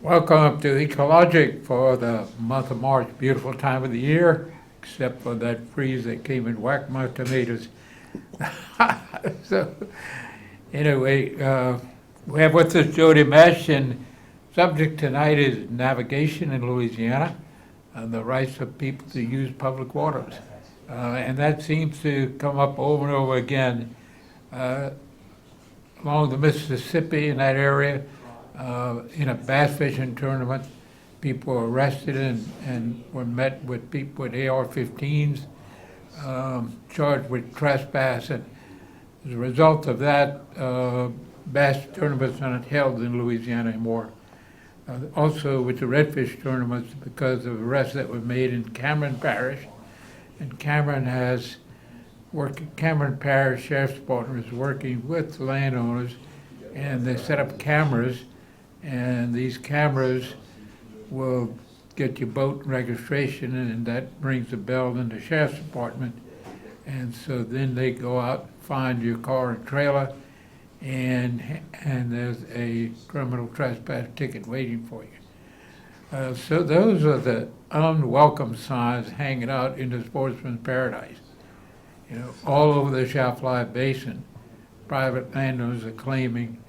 Welcome to Ecologic for the month of March. Beautiful time of the year, except for that freeze that came and whacked my tomatoes. So, anyway, we have with us Jody Mesh, and subject tonight is navigation in Louisiana and the rights of people to use public waters. And that seems to come up over and over again along the Mississippi in that area. In a bass fishing tournament, people were arrested and were met with people with AR-15s, charged with trespass. And as a result of that, bass tournaments are not held in Louisiana anymore. Also with the redfish tournaments, because of arrests that were made in Cameron Parish. And Cameron Parish Sheriff's Department is working with landowners, and they set up cameras. And these cameras will get your boat registration, and that rings a bell in the sheriff's department. And so then they go out, find your car and trailer, and there's a criminal trespass ticket waiting for you. So those are the unwelcome signs hanging out in the sportsman's paradise. You know, all over the Chafly Basin, private landowners are claiming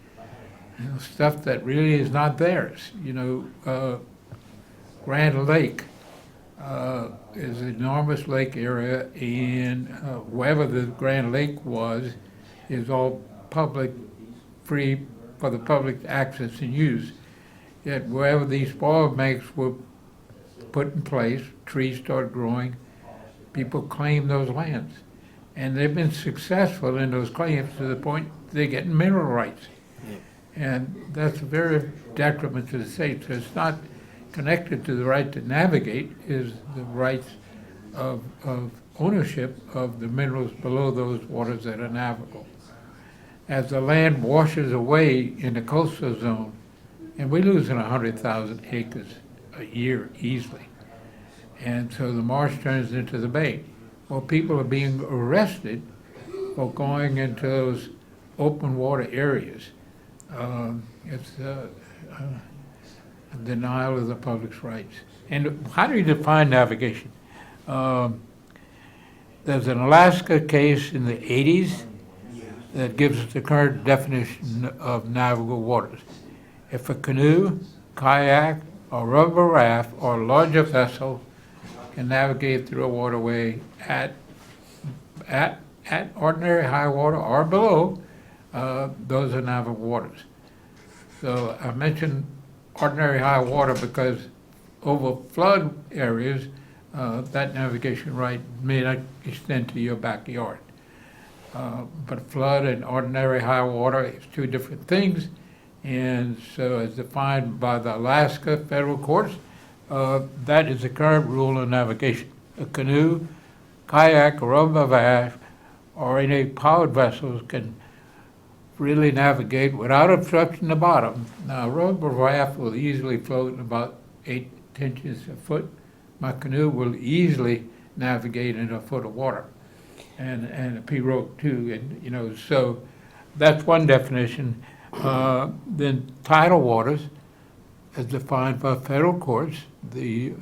stuff that really is not theirs. Grand Lake is an enormous lake area, and wherever the Grand Lake was is all public, free for the public access and use. Yet wherever these spoil banks were put in place, trees started growing, people claim those lands. And they've been successful in those claims to the point they're getting mineral rights. And that's a very detriment to the state. So it's not connected to the right to navigate, is the rights of ownership of the minerals below those waters that are navigable. As the land washes away in the coastal zone, and we're losing 100,000 acres a year easily, and so the marsh turns into the bay. Well, people are being arrested for going into those open water areas. It's a denial of the public's rights. And how do you define navigation? There's an Alaska case in the 80s that gives us the current definition of navigable waters. If a canoe, kayak, or rubber raft or larger vessel can navigate through a waterway at ordinary high water or below, those are navigable waters. So I mentioned ordinary high water because over flood areas, that navigation right may not extend to your backyard. But flood and ordinary high water is two different things. And so as defined by the Alaska federal courts, that is the current rule of navigation. A canoe, kayak, rubber raft, or any powered vessels can really navigate without obstructing the bottom. Now, a rubber raft will easily float about 8 inches a foot. My canoe will easily navigate in a foot of water, and a pirogue too. And so that's one definition. Then tidal waters, as defined by federal courts, the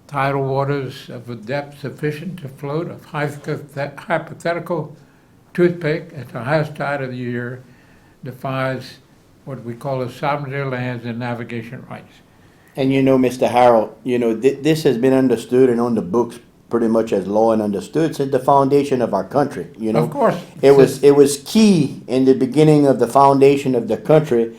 tidal waters of a depth sufficient to float a hypothetical toothpick at the highest tide of the year defines what we call a sovereignty of lands and navigation rights. And Mr. Harold, this has been understood and on the books pretty much as law and understood since the foundation of our country. Of course. It was key in the beginning of the foundation of the country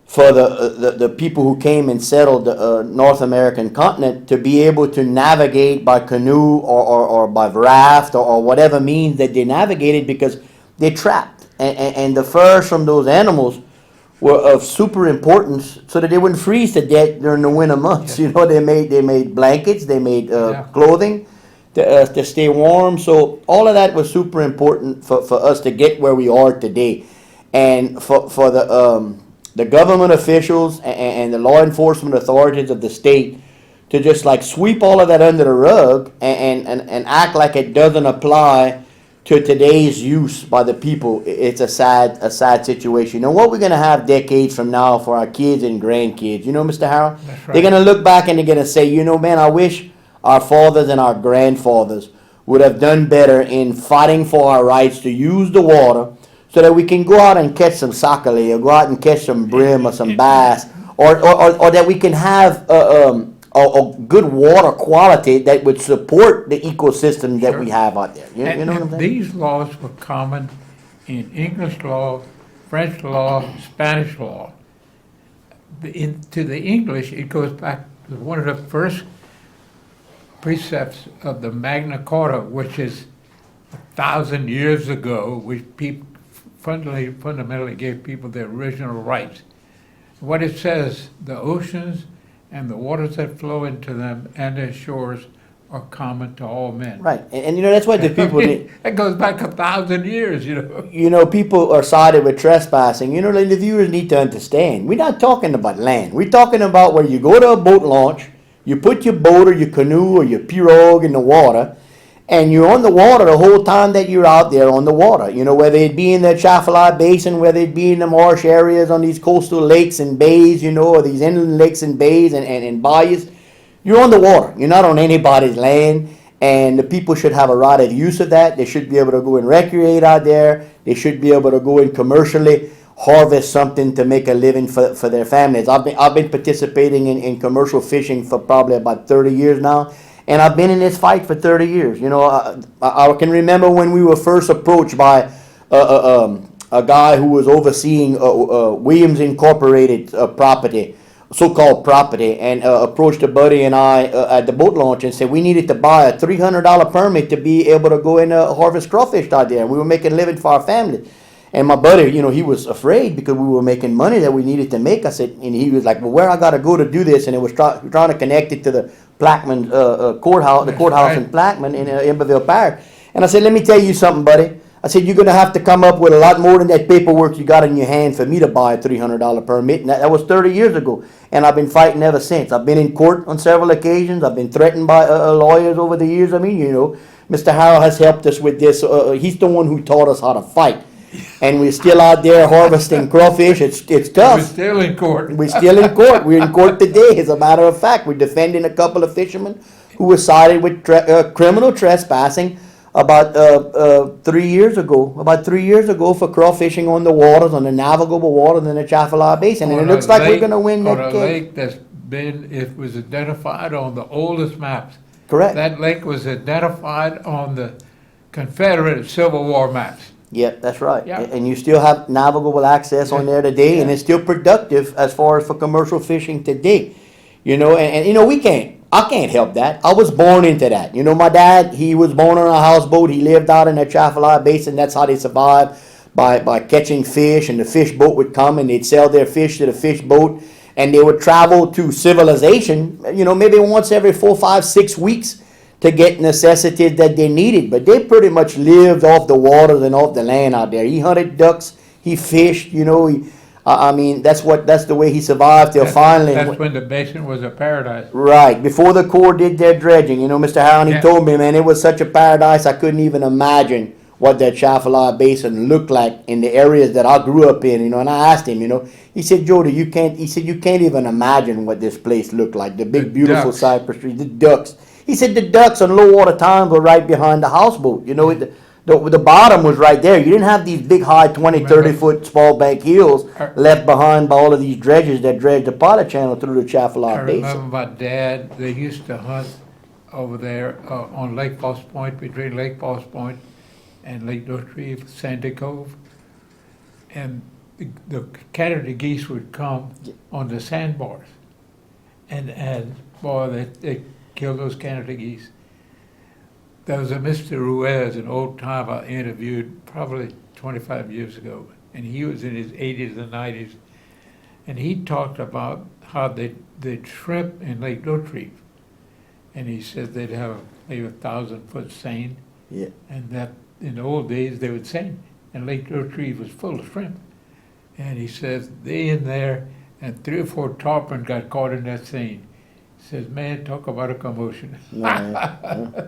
for the people who came and settled the North American continent to be able to navigate by canoe or by raft or whatever means that they navigated, because they trapped. And the furs from those animals were of super importance so that they wouldn't freeze to death during the winter months. Yes. They made blankets, they made clothing to stay warm. So all of that was super important for us to get where we are today. And for the government officials and the law enforcement authorities of the state to just like sweep all of that under the rug and act like it doesn't apply to today's use by the people, it's a sad situation. You know what we're gonna have decades from now for our kids and grandkids? You know, Mr. Harold, That's right. they're gonna look back and they're gonna say, you know, man, I wish our fathers and our grandfathers would have done better in fighting for our rights to use the water, so that we can go out and catch some sakale, or go out and catch some brim or some bass, or that we can have a good water quality that would support the ecosystem that we Sure. have out there. You know what I'm saying? These laws were common in English law, French law, Spanish law. To the English, it goes back to one of the first precepts of the Magna Carta, which is 1,000 years ago, which fundamentally gave people their original rights. What it says, the oceans and the waters that flow into them and their shores are common to all men. Right, and you know that's why the people. That goes back 1,000 years, you know. You know, people are sided with trespassing. You know, the viewers need to understand. We're not talking about land. We're talking about where you go to a boat launch, you put your boat or your canoe or your pirogue in the water, and you're on the water the whole time that you're out there on the water. You know, whether it be in the Atchafalaya Basin, whether it be in the marsh areas on these coastal lakes and bays, you know, or these inland lakes and bays and bayous, you're on the water. You're not on anybody's land, and the people should have a right of use of that. They should be able to go and recreate out there. They should be able to go and commercially harvest something to make a living for their families. I've been participating in commercial fishing for probably about 30 years now. And I've been in this fight for 30 years. You know, I can remember when we were first approached by a guy who was overseeing Williams Incorporated property, so-called property, and approached a buddy and I at the boat launch and said we needed to buy a $300 permit to be able to go and harvest crawfish out there. And we were making a living for our family. And my buddy, you know, he was afraid because we were making money that we needed to make. I said, and he was like, well, where I got to go to do this? And it was trying to connect it to the Plaquemine courthouse, the That's courthouse right. in Plaquemine in Iberville Parish. And I said, let me tell you something, buddy. I said, you're going to have to come up with a lot more than that paperwork you got in your hand for me to buy a $300 permit. And that was 30 years ago. And I've been fighting ever since. I've been in court on several occasions. I've been threatened by lawyers over the years. I mean, you know, Mr. Harrell has helped us with this. He's the one who taught us how to fight. And we're still out there harvesting crawfish. It's We're tough. still in court. We're still in court. We're in court today, as a matter of fact. We're defending a couple of fishermen who were cited with criminal trespassing about 3 years ago. About 3 years ago for crawfishing on the waters, on the navigable waters in the Atchafalaya Basin. And it On looks a like we're lake- going to win On that a case. lake that's been, it was identified on the oldest maps. Correct. That lake was identified on the Confederate Civil War maps. Yep, that's right. Yeah. And you still have navigable access on there today, and Yeah. it's still productive as far as for commercial fishing today. You know, and you know, I can't help that. I was born into that. You know, my dad, he was born on a houseboat. He lived out in the Atchafalaya Basin. That's how they survived, by catching fish, and the fish boat would come and they'd sell their fish to the fish boat, and they would travel to civilization, you know, maybe once every 4, 5, 6 weeks to get necessities that they needed. But they pretty much lived off the waters and off the land out there. He hunted ducks, he fished, you know, I mean, that's the way he survived till finally. That's when the basin was a paradise. Right, before the Corps did their dredging, you know, Mr. Howland, he Yeah. told me, man, it was such a paradise, I couldn't even imagine what that Atchafalaya Basin looked like in the areas that I grew up in, you know. And I asked him, you know, he said, Jody, you can't even imagine what this place looked like, the big, The beautiful ducks. cypress trees, the ducks. He said the ducks on low water times were right behind the houseboat, you know, the bottom was right there. You didn't have these big, high 20, 30-foot small bank hills left behind by all of these dredges that dredged the Potter Channel through the I Atchafalaya Basin. remember my dad, they used to hunt over there on Lake Foss Point, between Lake Foss Point and Lake Retrieve, Sandy Cove. And the Canada geese would come on the sandbars. And boy, they killed those Canada geese. There was a Mr. Ruiz, an old time I interviewed probably 25 years ago, and he was in his 80s and 90s, and he talked about how they'd shrimp in Lake Retrieve, and he said they'd have maybe 1,000-foot seine, Yeah. and that in the old days they would seine, and Lake Retrieve was full of shrimp. And he says they in there, and 3 or 4 tarpon got caught in that seine. He says, man, talk about a commotion. No, yeah.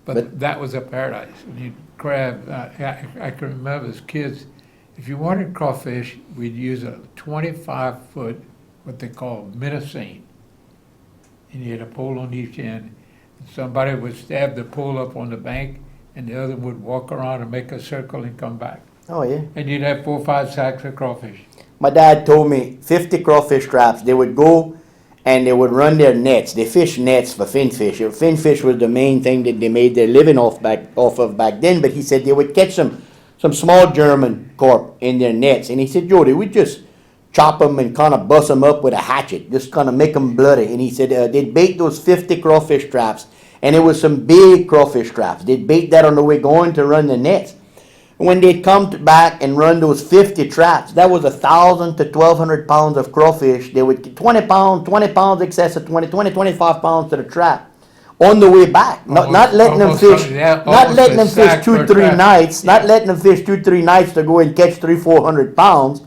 But that was a paradise. And you'd grab, I can remember as kids, if you wanted crawfish, we'd use a 25-foot, what they call menacing. And you had a pole on each end. And somebody would stab the pole up on the bank, and the other would walk around and make a circle and come back. Oh, yeah. And you'd have 4 or 5 sacks of crawfish. My dad told me 50 crawfish traps. They would go and they would run their nets. They fish nets for finfish. Finfish was the main thing that they made their living off of back then. But he said they would catch some small German carp in their nets. And he said, Joe, they would just chop them and kind of bust them up with a hatchet, just kind of make them bloody. And he said they'd bait those 50 crawfish traps. And it was some big crawfish traps. They'd bait that on the way going to run the nets. When they'd come back and run those 50 traps, that was 1,000 to 1,200 pounds of crawfish. They would get 20 pounds excess of 25 pounds to the trap on the way back. Not letting them fish, not letting them fish 2-3 nights, not letting them fish 2-3 nights to go and catch 300-400 pounds.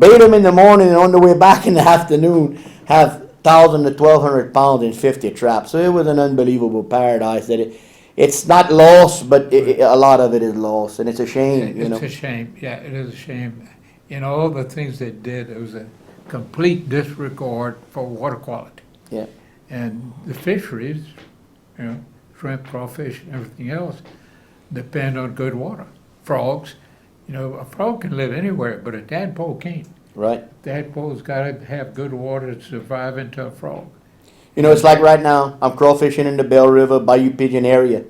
Bait them in the morning and on the way back in the afternoon have 1,000 to 1,200 pounds in 50 traps. So it was an unbelievable paradise that it's not lost, but a lot of it is lost, and it's a shame, you know. It's a shame, yeah, it is a shame. In all the things they did, it was a complete disregard for water quality. Yeah. And the fisheries, you know, shrimp, crawfish, and everything else, depend on good water. Frogs, you know, a frog can live anywhere, but a tadpole can't. Right. Tadpole's got to have good water to survive into a frog. You know, it's like right now, I'm crawfishing in the Bell River, Bayou Pigeon area,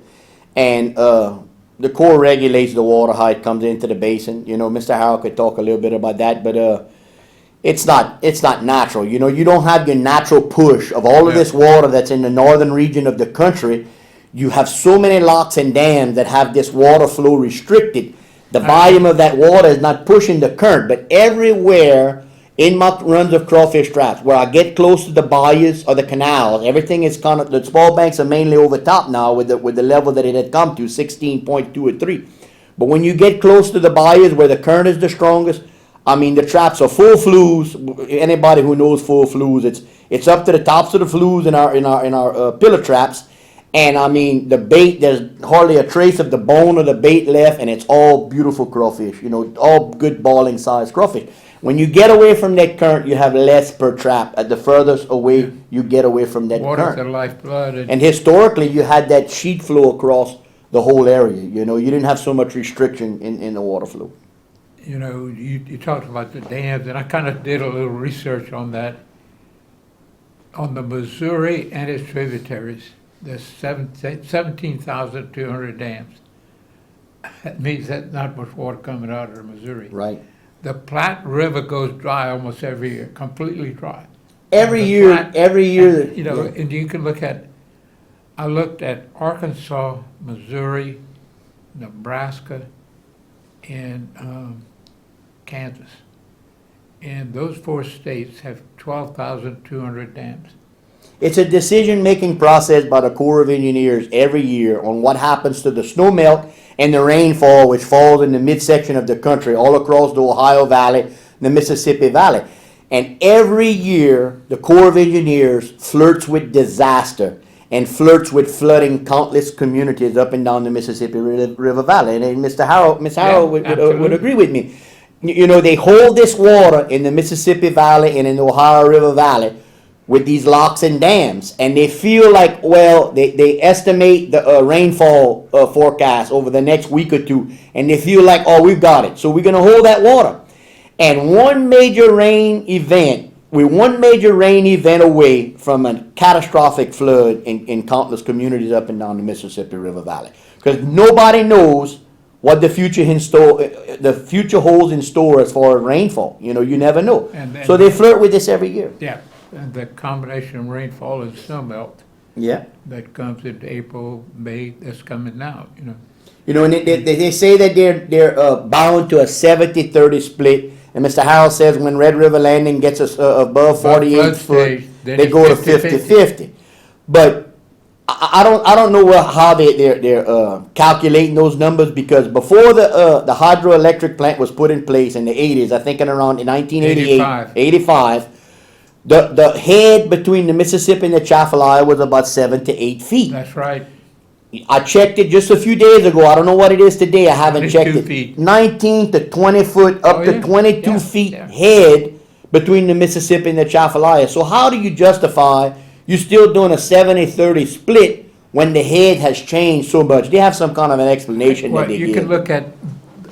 and the Corps regulates the water, how it comes into the basin. You know, Mr. Howard could talk a little bit about that, but it's not natural. You know, you don't have your natural push of all of this water that's in the northern region of the country. You have so many locks and dams that have this water flow restricted. The volume of that water is not pushing the current, but everywhere in my runs of crawfish traps, where I get close to the bayous or the canals, everything is kind of, the small banks are mainly over top now with the level that it had come to, 16.2 or 3. But when you get close to the bayous where the current is the strongest, I mean, the traps are full flues. Anybody who knows full flues, it's up to the tops of the flues in our pillar traps. And I mean, the bait, there's hardly a trace of the bone of the bait left, and it's all beautiful crawfish, you know, all good balling sized crawfish. When you get away from that current, you have less per trap. At the furthest away you get away from that Water's current. the lifeblood. And historically, you had that sheet flow across the whole area. You know, you didn't have so much restriction in the water flow. You know, you talked about the dams, and I kind of did a little research on that. On the Missouri and its tributaries, there's 17,200 dams. That means that's not much water coming out of the Missouri. Right. The Platte River goes dry almost every year, completely dry. Every The year, Platte- every year. and, you know, and you can look at, I looked at Arkansas, Missouri, Nebraska, and Kansas. And those 4 states have 12,200 dams. It's a decision-making process by the Corps of Engineers every year on what happens to the snow melt and the rainfall, which falls in the midsection of the country, all across the Ohio Valley, the Mississippi Valley. And every year, the Corps of Engineers flirts with disaster and flirts with flooding countless communities up and down the Mississippi River Valley. And Mr. Harrell, Ms. Harrell would absolutely. agree with me. You know, they hold this water in the Mississippi Valley and in the Ohio River Valley with these locks and dams, and they feel like, well, they estimate the rainfall forecast over the next week or 2, and they feel like, oh, we've got it, so we're going to hold that water. And one major rain event, we're one major rain event away from a catastrophic flood in countless communities up and down the Mississippi River Valley, because nobody knows what the future holds in store as far as rainfall. You know, you never know. And So they flirt with this every year. Yeah, and the combination of rainfall and snowmelt Yeah. that comes into April, May, that's coming now, you know. You know, and they say that they're bound to a 70-30 split. And Mr. Howell says when Red River Landing gets us above 48 flood foot, stage, then they it's go to 50-50. 50-50. But I don't know how they're calculating those numbers, because before the hydroelectric plant was put in place in the 80s, I think in around 1988, 85, the head between the Mississippi and the Atchafalaya was about 7 to 8 feet. That's right. I checked it just a few days ago. I don't know what it is today. I haven't checked 22 it. feet. 19 to 20 foot, up Oh, to yeah. 22 Yeah, feet yeah. head between the Mississippi and the Chafalaya. So how do you justify you still doing a 70-30 split when the head has changed so much? They have some kind of an explanation that Well, they you give. can look at,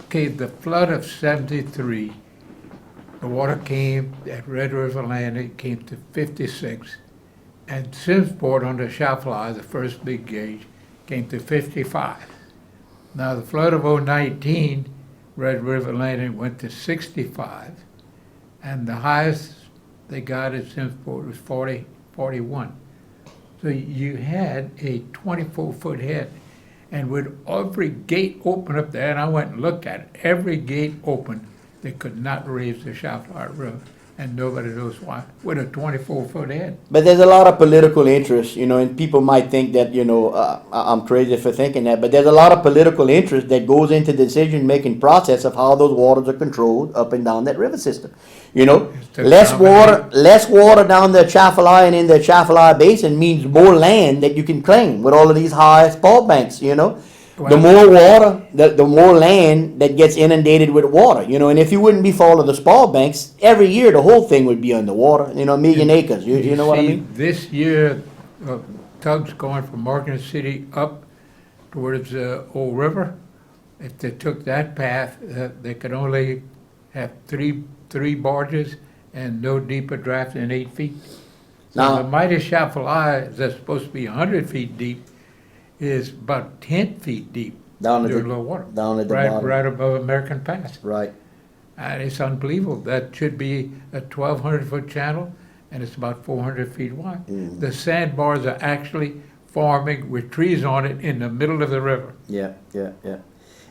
okay, the flood of 73, the water came at Red River Landing, came to 56, and Simmsport on the Chafalaya, the first big gauge, came to 55. Now, the flood of 019, Red River Landing went to 65, and the highest they got at Simmsport was 41. So you had a 24-foot head. And with every gate open up there, and I went and looked at it, every gate open, they could not raise the Chafalaya River. And nobody knows why, with a 24-foot head. But there's a lot of political interest, and people might think that, I'm crazy for thinking that, but there's a lot of political interest that goes into the decision-making process of how those waters are controlled up and down that river system. It's the Less combination. water down the Chafalaya and in the Chafalaya Basin means more land that you can claim with all of these high fault banks, The Well- more water, the more land that gets inundated with water, and if you wouldn't be following the spall banks, every year the whole thing would be underwater, a million acres, you know what I See, mean? this year, tugs going from Morgan City up towards Old River, if they took that path, they could only have three barges and no deeper draft than 8 feet. So Now- the mighty Chafalaya, that's supposed to be 100 feet deep, is about 10 feet deep Down at during the- low water. down at the Right, bottom. right above American Pass. Right. And it's unbelievable. That should be a 1,200-foot channel, and it's about 400 feet wide. Mm. The sandbars are actually forming with trees on it in the middle of the river. Yeah.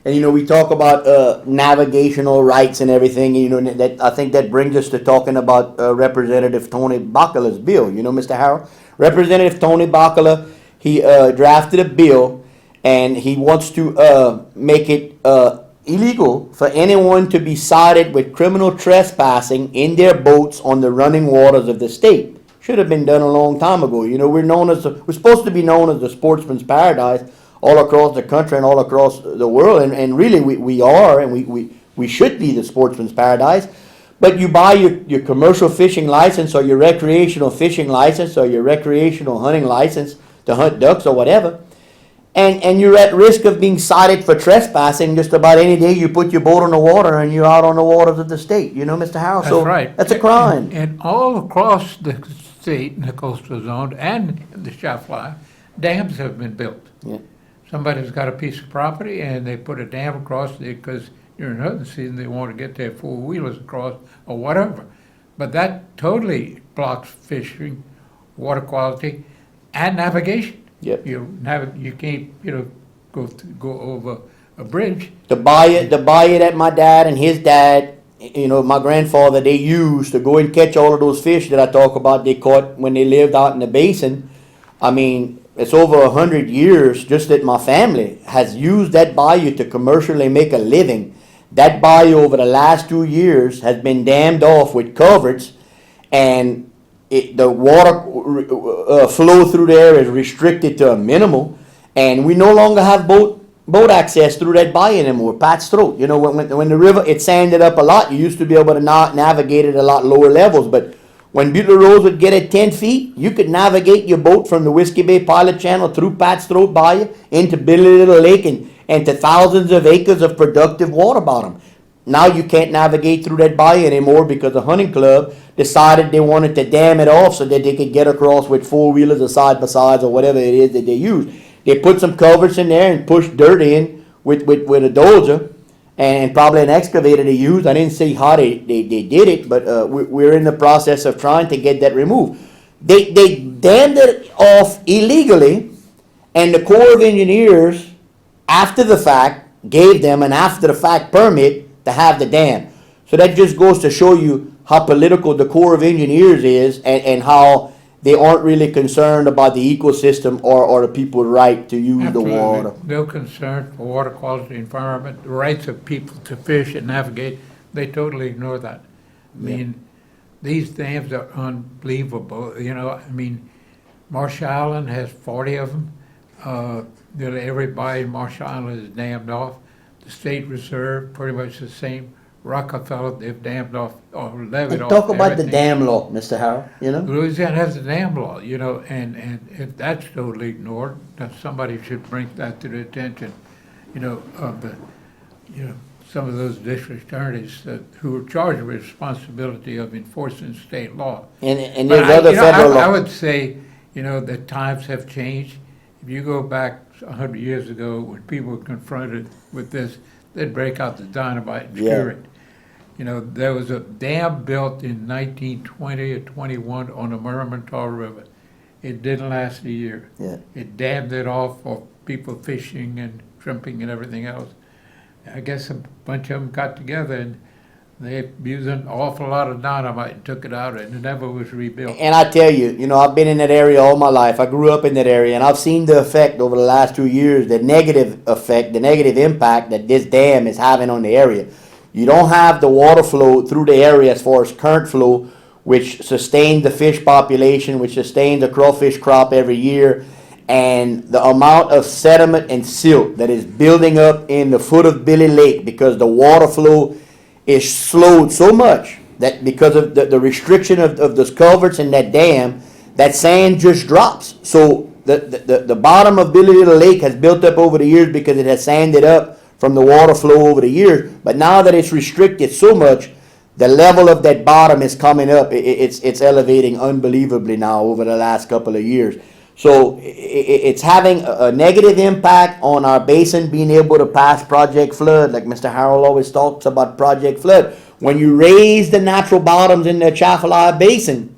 And we talk about navigational rights and everything. That I think that brings us to talking about Representative Tony Bacala's bill. Mr. Harrell, Representative Tony Bacala, he drafted a bill, and he wants to make it illegal for anyone to be cited with criminal trespassing in their boats on the running waters of the state. Should have been done a long time ago. We're supposed to be known as the sportsman's paradise all across the country and all across the world, and really we are, and we should be the sportsman's paradise. But you buy your commercial fishing license or your recreational fishing license or your recreational hunting license to hunt ducks or whatever, and you're at risk of being cited for trespassing just about any day you put your boat on the water and you're out on the waters of the state. Mr. Harrell? That's So right. that's a crime. And all across the state in the coastal zone and in the Chafalaya, dams have been built. Yeah. Somebody's got a piece of property and they put a dam across it because during hunting season they want to get their four-wheelers across or whatever. But that totally blocks fishing, water quality, and navigation. Yep. You can't, go over a bridge. The bayou that my dad and his dad, my grandfather, they used to go and catch all of those fish that I talk about they caught when they lived out in the basin. I mean, it's over 100 years just that my family has used that bayou to commercially make a living. That bayou over the last 2 years has been dammed off with culverts, and the water flow through there is restricted to a minimal, and we no longer have boat access through that bayou anymore. Pat's Throat. When the river, it sanded up a lot, you used to be able to navigate at a lot lower levels, but when Butler Rose would get at 10 feet, you could navigate your boat from the Whiskey Bay Pilot Channel through Pat's Throat Bayou into Billy Little Lake and to thousands of acres of productive water bottom. Now you can't navigate through that bayou anymore because the hunting club decided they wanted to dam it off so that they could get across with four-wheelers or side-by-sides or whatever it is that they use. They put some culverts in there and pushed dirt in with a dozer and probably an excavator they used. I didn't see how they did it, but we're in the process of trying to get that removed. They dammed it off illegally, and the Corps of Engineers, after the fact, gave them an after-the-fact permit to have the dam. So that just goes to show you how political the Corps of Engineers is and how they aren't really concerned about the ecosystem or the people's right to use Absolutely. the water. No concern for water quality, environment, the rights of people to fish and navigate. They totally ignore that. I mean, these dams are unbelievable. Marsh Island has 40 of them. Everybody in Marshall Island is dammed off. The state reserve, pretty much the same. Rockefeller, they've dammed off or levied off Talk about the everything. dam law, Mr. Harold, you know? Louisiana has a dam law, and if that's totally ignored, then somebody should bring that to the attention, of some of those district attorneys who are charged with responsibility of enforcing state law. And But there's other federal I law. would say, that times have changed. If you go back 100 years ago, when people were confronted with this, they'd break out the dynamite and Yeah. cure it. There was a dam built in 1920 or 21 on the Murrumbidgee River. It didn't last a year. Yeah. It dammed it off for people fishing and shrimping and everything else. I guess a bunch of them got together and they used an awful lot of dynamite and took it out, and it never was rebuilt. And I tell you, I've been in that area all my life. I grew up in that area, and I've seen the effect over the last 2 years, the negative effect, the negative impact that this dam is having on the area. You don't have the water flow through the area as far as current flow, which sustains the fish population, which sustains the crawfish crop every year. And the amount of sediment and silt that is building up in the foot of Billy Lake because the water flow is slowed so much that because of the restriction of those culverts in that dam, that sand just drops. So the bottom of Billy Little Lake has built up over the years because it has sanded up from the water flow over the years. But now that it's restricted so much, the level of that bottom is coming up. It's elevating unbelievably now over the last couple of years. So it's having a negative impact on our basin being able to pass Project Flood, like Mr. Harold always talks about Project Flood. When you raise the natural bottoms in the Atchafalaya Basin,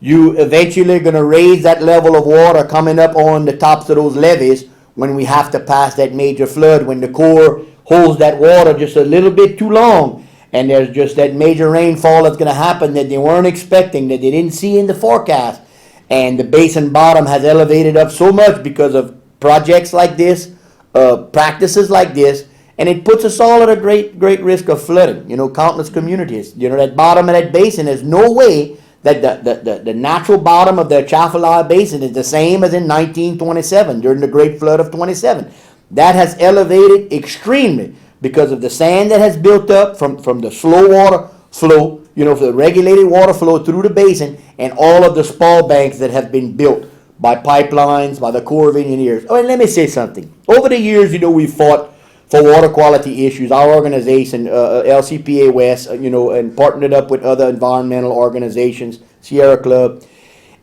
you eventually going to raise that level of water coming up on the tops of those levees when we have to pass that major flood, when the Corps holds that water just a little bit too long, and there's just that major rainfall that's going to happen that they weren't expecting, that they didn't see in the forecast. And the basin bottom has elevated up so much because of projects like this, practices like this, and it puts us all at a great risk of flooding. Countless communities. That bottom of that basin, there's no way that the natural bottom of the Atchafalaya Basin is the same as in 1927 during the Great Flood of 27. That has elevated extremely because of the sand that has built up from the slow water flow, for the regulated water flow through the basin, and all of the spall banks that have been built by pipelines, by the Corps of Engineers. Oh, and let me say something. Over the years, we fought for water quality issues. Our organization, LCPA West, and partnered up with other environmental organizations, Sierra Club.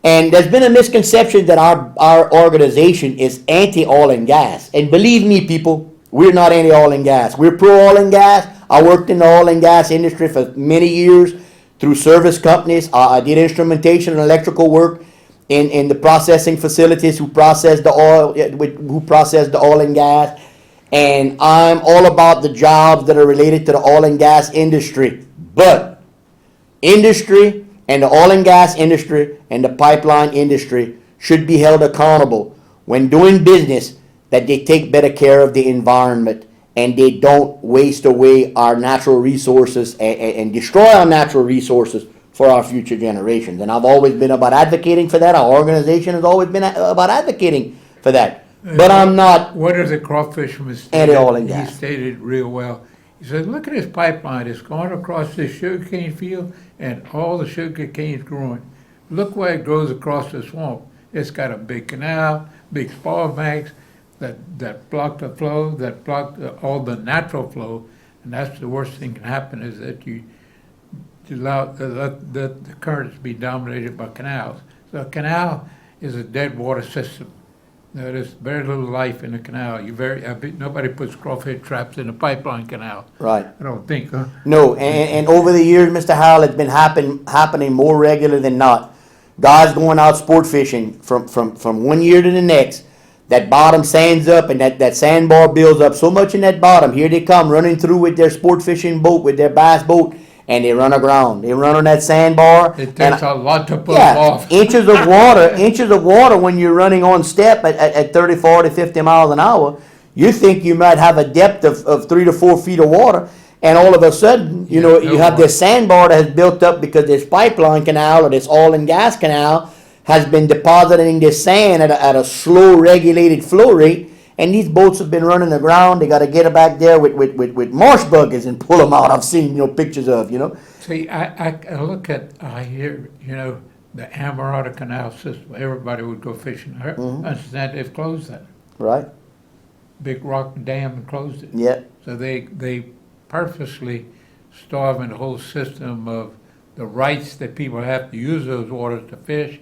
And there's been a misconception that our organization is anti-oil and gas. And believe me, people, we're not anti-oil and gas. We're pro-oil and gas. I worked in the oil and gas industry for many years through service companies. I did instrumentation and electrical work in the processing facilities who process the oil and gas. And I'm all about the jobs that are related to the oil and gas industry. But industry and the oil and gas industry and the pipeline industry should be held accountable when doing business, that they take better care of the environment and they don't waste away our natural resources and destroy our natural resources for our future generations. And I've always been about advocating for that. Our organization has always been about advocating for that. But I'm not. What is the crawfishman Anti-oil and stated? He gas. stated real well. He said, look at this pipeline. It's going across this sugarcane field, and all the sugarcane is growing. Look where it grows across the swamp. It's got a big canal, big spall banks that block the flow, that block all the natural flow. And that's the worst thing can happen, is that you allow the currents be dominated by canals. So a canal is a dead water system. There's very little life in the canal. Nobody puts crawfish traps in a pipeline canal. Right. I don't think, huh? No, and over the years, Mr. Howell, it's been happening more regular than not. Guys going out sport fishing from one year to the next, that bottom sands up and that sandbar builds up so much in that bottom. Here they come running through with their sport fishing boat, with their bass boat, and they run aground. They run on that sandbar. It takes a lot to pull yeah, them off. inches of water when you're running on step at 30, 40, 50 miles an hour. You think you might have a depth of 3 to 4 feet of water, and all of a sudden, you have this sandbar that has built up because this pipeline canal or this oil and gas canal has been depositing this sand at a slow regulated flow rate, and these boats have been running aground. They got to get it back there with marsh buggers and pull them out. I've seen pictures of. See, I look at, I hear, the Amarada Canal system, everybody would go fishing. I understand they've closed that. Right? Big Rock Dam and closed it. Yeah. So they purposely starving the whole system of the rights that people have to use those waters to fish,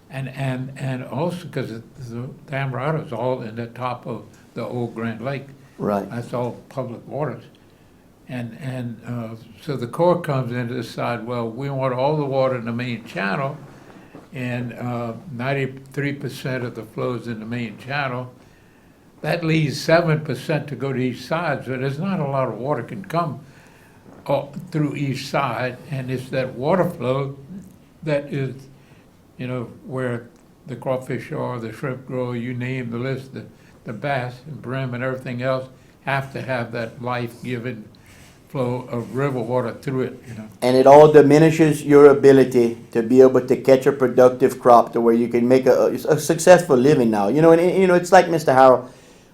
and also because the Amarada is all in the top of the old Grand Lake. Right. That's all public waters. And so the Corps comes in to decide, well, we want all the water in the main channel, and 93% of the flows in the main channel. That leaves 7% to go to each side, so there's not a lot of water can come through each side, and it's that water flow that is, where the crawfish are, the shrimp grow, you name the list, the bass and brim and everything else have to have that life-giving flow of river water through it. And it all diminishes your ability to be able to catch a productive crop to where you can make a successful living now. It's like Mr. Harrell.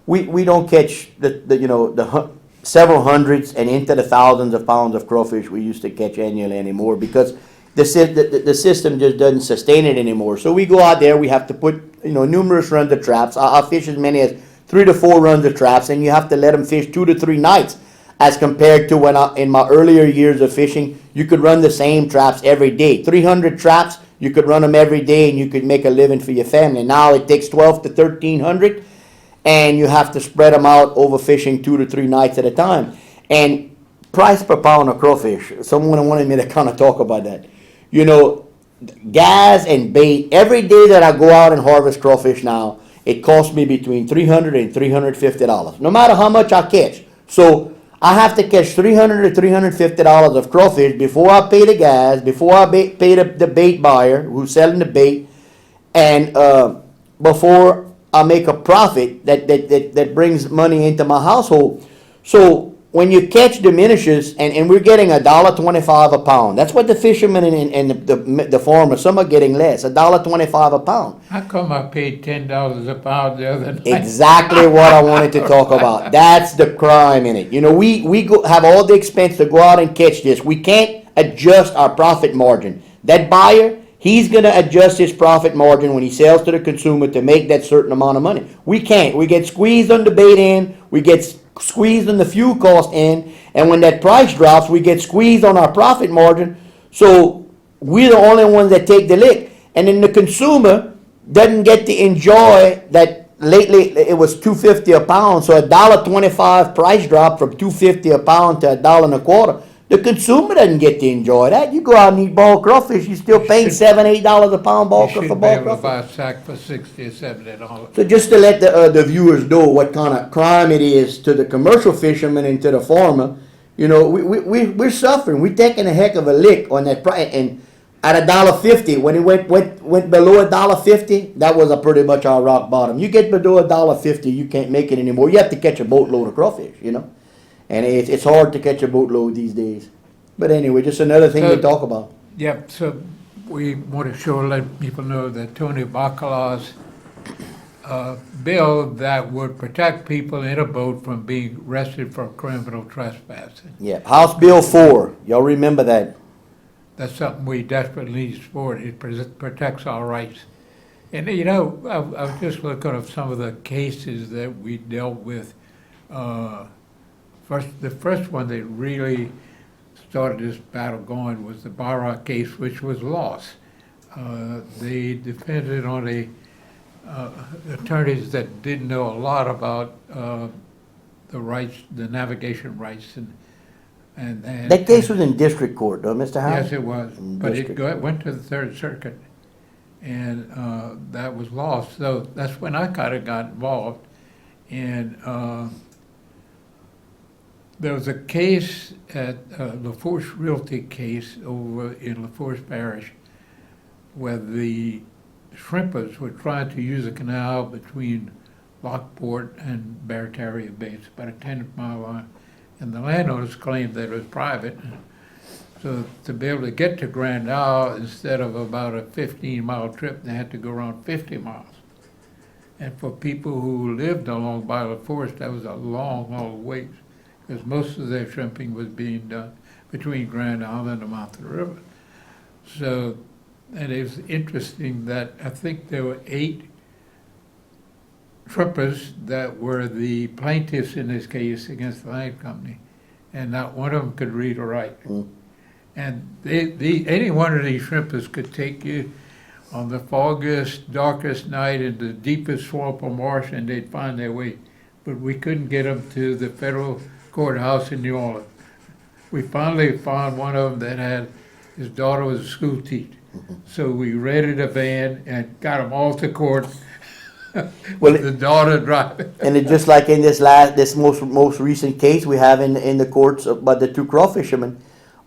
We don't catch the several hundreds and into the thousands of pounds of crawfish we used to catch annually anymore because the system just doesn't sustain it anymore. So we go out there, we have to put numerous runs of traps. I'll fish as many as 3 to 4 runs of traps, and you have to let them fish 2 to 3 nights. As compared to when in my earlier years of fishing, you could run the same traps every day. 300 traps, you could run them every day and you could make a living for your family. Now it takes 12 to 1,300 and you have to spread them out over fishing 2 to 3 nights at a time. And price per pound of crawfish, someone wanted me to kind of talk about that. Gas and bait, every day that I go out and harvest crawfish now, it costs me between $300 and $350, no matter how much I catch. So I have to catch $300 to $350 of crawfish before I pay the gas, before I pay the bait buyer who's selling the bait, and before I make a profit that brings money into my household. So when your catch diminishes, and we're getting $1.25 a pound, that's what the fishermen and the farmers, some are getting less, $1.25 a pound. How come I paid $10 a pound the other night? Exactly what I wanted to talk about. That's the crime in it. We have all the expense to go out and catch this. We can't adjust our profit margin. That buyer, he's going to adjust his profit margin when he sells to the consumer to make that certain amount of money. We can't. We get squeezed on the bait end. We get squeezed on the fuel cost end. And when that price drops, we get squeezed on our profit margin. So we're the only ones that take the lick. And then the consumer doesn't get to enjoy that. Lately it was $2.50 a pound, so $1.25 price drop from $2.50 a pound to $1.25. The consumer doesn't get to enjoy that. You go out and eat ball crawfish, you're still paying $7-8 a pound You for should be ball able to crawfish. buy a sack for $60 or $70. So just to let the viewers know what kind of crime it is to the commercial fisherman and to the farmer, we're suffering. We're taking a heck of a lick on that price. And at $1.50, when it went below $1.50, that was pretty much our rock bottom. You get below $1.50, you can't make it anymore. You have to catch a boatload of crawfish, And it's hard to catch a boatload these days. But anyway, just another thing to talk about. Yep, so we want to let people know that Tony Bacala's bill that would protect people in a boat from being arrested for criminal trespassing. Yeah, House Bill 4. Y'all remember that? That's something we desperately need support. It protects our rights. And, I was just looking at some of the cases that we dealt with. The first one that really started this battle going was the Barra case, which was lost. They depended on attorneys that didn't know a lot about the rights, the navigation rights, and That case was in district court, though, Mr. Howard? yes, it was, but it went to the Third Circuit, and that was lost. So that's when I kind of got involved, and there was a case at LaForce Realty case over in LaForce Parish where the shrimpers were trying to use a canal between Lockport and Barataria Bay. It's about a 10-mile line. And the landowners claimed that it was private. So to be able to get to Grand Isle, instead of about a 15-mile trip, they had to go around 50 miles. And for people who lived along Violet Forest, that was a long, long ways, because most of their shrimping was being done between Grand Isle and the Mountain River. So, and it was interesting that I think there were 8 trippers that were the plaintiffs in this case against the land company, and not one of them could read or write. And any one of these shrimpers could take you on the foggiest, darkest night in the deepest swamp or marsh, and they'd find their way. But we couldn't get them to the federal courthouse in New Orleans. We finally found one of them that had, his daughter was a school teacher. So we rented a van and got them all to court. Well, With the daughter driving. And it's just like in this most recent case we have in the courts about the 2 crawfishermen.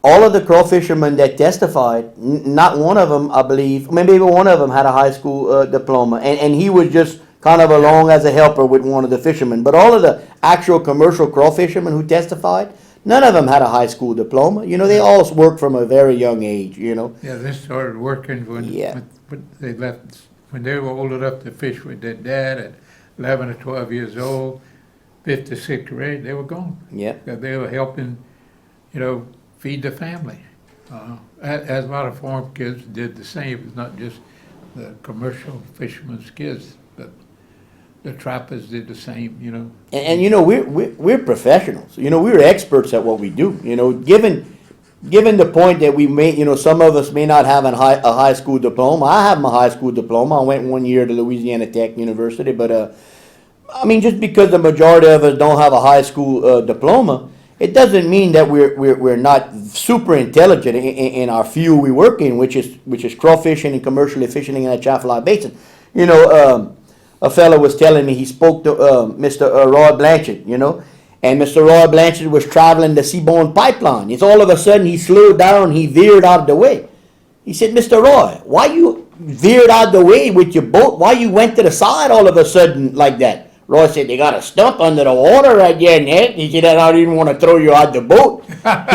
All of the crawfishermen that testified, not one of them, I believe, maybe even one of them had a high school diploma, and he was just kind of along as a helper with one of the fishermen. But all of the actual commercial crawfishermen who testified, none of them had a high school diploma. You know, they all worked from a very young age. You know. Yeah, they started working when they left, when they were old enough to fish with their dad at 11 or 12 years old, 5th or 6th grade, they were gone. Yeah. They were helping, feed the family. As a lot of farm kids did the same. It's not just the commercial fishermen's kids, but the trappers did the same, And we're professionals. We're experts at what we do. Given the point that we may, some of us may not have a high school diploma. I have my high school diploma. I went 1 year to Louisiana Tech University, but just because the majority of us don't have a high school diploma, it doesn't mean that we're not super intelligent in our field we work in, which is crawfishing and commercially fishing in the Atchafalaya Basin. A fellow was telling me he spoke to Mr. Roy Blanchard, and Mr. Roy Blanchard was traveling the Seaborne Pipeline. It's all of a sudden he slowed down, he veered out of the way. He said, Mr. Roy, why you veered out of the way with your boat? Why you went to the side all of a sudden like that? Roy said, they got a stump under the water right there, Nick. He said, I didn't want to throw you out the boat.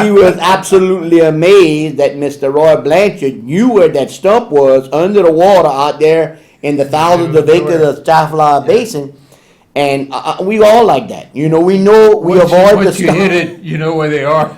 He was absolutely amazed that Mr. Roy Blanchard knew where that stump was under the water out there in the thousands of acres of the Atchafalaya Basin. And we all like that. We avoid the Once you stump. hit it, you know where they are.